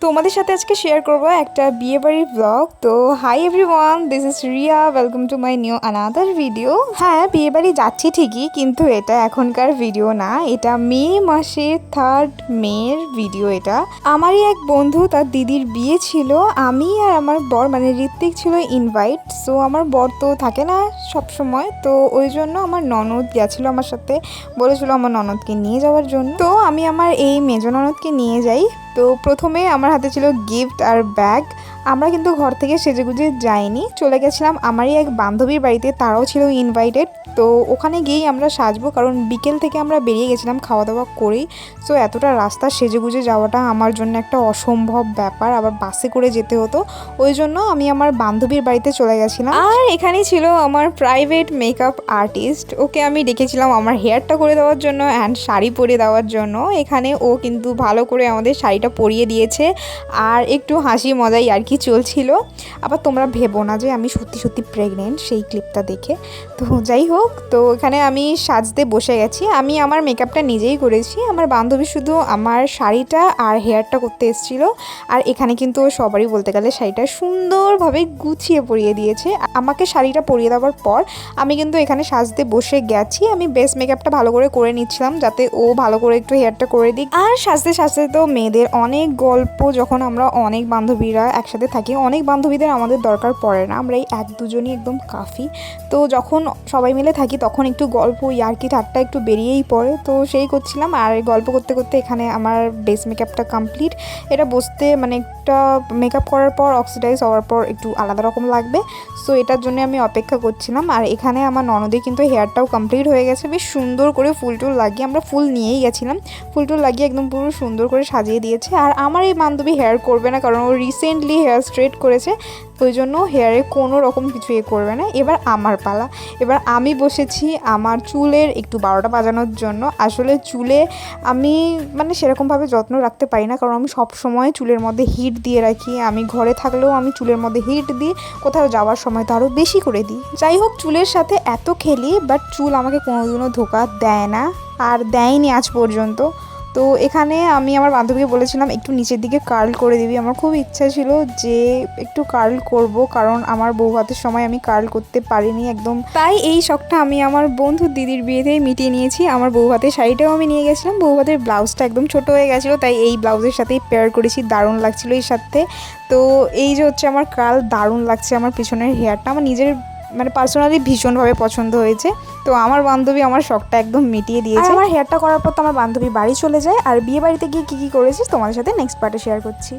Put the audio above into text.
তোমাদের সাথে আজকে শেয়ার করব একটা বিয়ে বাড়ির ব্লগ। তো hi everyone, this is Riya, welcome to my new another video. হ্যাঁ, বিয়ে বাড়ি যাচ্ছি ঠিকই, কিন্তু এটা এখনকার ভিডিও না, এটা মে মাসের 3rd মের ভিডিও। এটা আমারই এক বন্ধু, তার দিদির বিয়ে ছিল। আমি আর আমার বর মানে ঋত্বিক ছিল ইনভাইট। সো আমার বর তো থাকে না সব সময়, তো ওই জন্য আমার ননদ গেছিলো আমার সাথে, বলেছিল আমার ননদকে নিয়ে যাওয়ার জন্য। তো আমি আমার এই মেজ ননদকে নিয়ে যাই। তো প্রথমে আমার হাতে ছিল গিফট আর ব্যাগ। আমরা কিন্তু ঘর থেকে সেজেগুজে যাইনি, চলে গেছিলাম আমারই এক বান্ধবীর বাড়িতে, তারাও ছিল ইনভাইটেড। তো ওখানে গিয়েই আমরা সাজবো, কারণ বিকেল থেকে আমরা বেরিয়ে গেছিলাম খাওয়া দাওয়া করেই। সো এতটা রাস্তা সেজেগুজে যাওয়াটা আমার জন্য একটা অসম্ভব ব্যাপার, আবার বাসে করে যেতে হতো। ওই জন্য আমি আমার বান্ধবীর বাড়িতে চলে গেছিলাম। আর এখানেই ছিল আমার প্রাইভেট মেকআপ আর্টিস্ট, ওকে আমি ডেকেছিলাম আমার হেয়ারটা করে দেওয়ার জন্য অ্যান্ড শাড়ি পরে দেওয়ার জন্য। এখানে ও কিন্তু ভালো করে আমাদের শাড়িটা পরিয়ে দিয়েছে, আর একটু হাসি মজাই আর কি চলছিল। আবার তোমরা ভেবো না যে আমি সত্যি সত্যি প্রেগনেন্ট সেই ক্লিপটা দেখে। তো যাই হোক, তো এখানে আমি সাজতে বসে গেছি। আমি আমার মেকআপটা নিজেই করেছি, আমার বান্ধবী শুধু আমার শাড়িটা আর হেয়ারটা করতে এসেছিল। আর এখানে কিন্তু সবারই বলতে গেলে শাড়িটা সুন্দরভাবে গুছিয়ে পরিয়ে দিয়েছে। আমাকে শাড়িটা পরিয়ে দেওয়ার পর আমি কিন্তু এখানে সাজতে বসে গেছি। আমি বেস মেকআপটা ভালো করে নিচ্ছিলাম, যাতে ও ভালো করে একটু হেয়ারটা করে দিক। আর সাজতে সাজতে তো মেয়েদের অনেক গল্প, যখন আমরা অনেক বান্ধবীরা একসাথে থাকি, অনেক বান্ধবীদের আমাদের দরকার পড়ে না, আমরা এই 1-2জনই একদম কাফি। তো যখন সবাই মিলে থাকি তখন একটু গল্প ইয়ার্কি ঠাট্টা একটু বেরিয়েই পড়ে। তো সেই করছিলাম, আর গল্প করতে করতে এখানে আমার বেস মেকআপটা কমপ্লিট। এটা বসতে মানে একটা মেকআপ করার পর অক্সিডাইজ হওয়ার পর একটু আলাদা রকম লাগবে। সো এটার জন্য আমি অপেক্ষা করছিলাম। আর এখানে আমার ননদের কিন্তু হেয়ারটাও কমপ্লিট হয়ে গেছে, বেশ সুন্দর করে ফুল টুল লাগিয়ে, আমরা ফুল নিয়েই গেছিলাম, ফুল টুল লাগিয়ে একদম পুরো সুন্দর করে সাজিয়ে দিয়েছে। আর আমার এই বান্ধবী হেয়ার করবে না, কারণ ও রিসেন্টলি হেয়ার স্ট্রেট করেছে, ওই জন্য হেয়ারে কোনো রকম কিছু করবে না। এবার আমার পালা, এবার আমি বসেছি আমার চুলের একটু 12টা বাজানোর জন্য। আসলে চুলে আমি মানে সেরকমভাবে যত্ন রাখতে পারি না, কারণ আমি সব সময় চুলের মধ্যে হিট দিয়ে রাখি। আমি ঘরে থাকলেও আমি চুলের মধ্যে হিট দিই, কোথাও যাওয়ার সময় তো আরও বেশি করে দিই। যাই হোক, চুলের সাথে এত খেলি, বাট চুল আমাকে কোনোদিনও ধোকা দেয় না, আর দেয়নি আজ পর্যন্ত। তো এখানে আমি আমার বান্ধবীকে বলেছিলাম একটু নিচের দিকে কার্ল করে দিবি। আমার খুব ইচ্ছা ছিল যে একটু কার্ল করব, কারণ আমার বউ ভাতের সময় আমি কার্ল করতে পারিনি একদম। তাই এই শখটা আমি আমার বন্ধুর দিদির বিয়েতেই মিটিয়ে নিয়েছি। আমার বউ ভাতের শাড়িটাও আমি নিয়ে গেছিলাম, বউ ভাতের ব্লাউজটা একদম ছোট হয়ে গেছিলো, তাই এই ব্লাউজের সাথেই পেয়ার করেছি, দারুণ লাগছিলো এর সাথে। তো এই যে হচ্ছে আমার কার্ল, দারুণ লাগছে আমার পিছনের হেয়ারটা, আমার নিজের মানে পার্সোনালি ভীষণভাবে পছন্দ হয়েছে। তো আমার বান্ধবী আমার শখটা একদম মিটিয়ে দিয়েছে। আমার হেয়ারটা করার পর তো আমার বান্ধবী বাড়ি চলে যায়। আর বিয়ে বাড়িতে গিয়ে কী কী করেছি তোমাদের সাথে নেক্সট পার্টে শেয়ার করছি।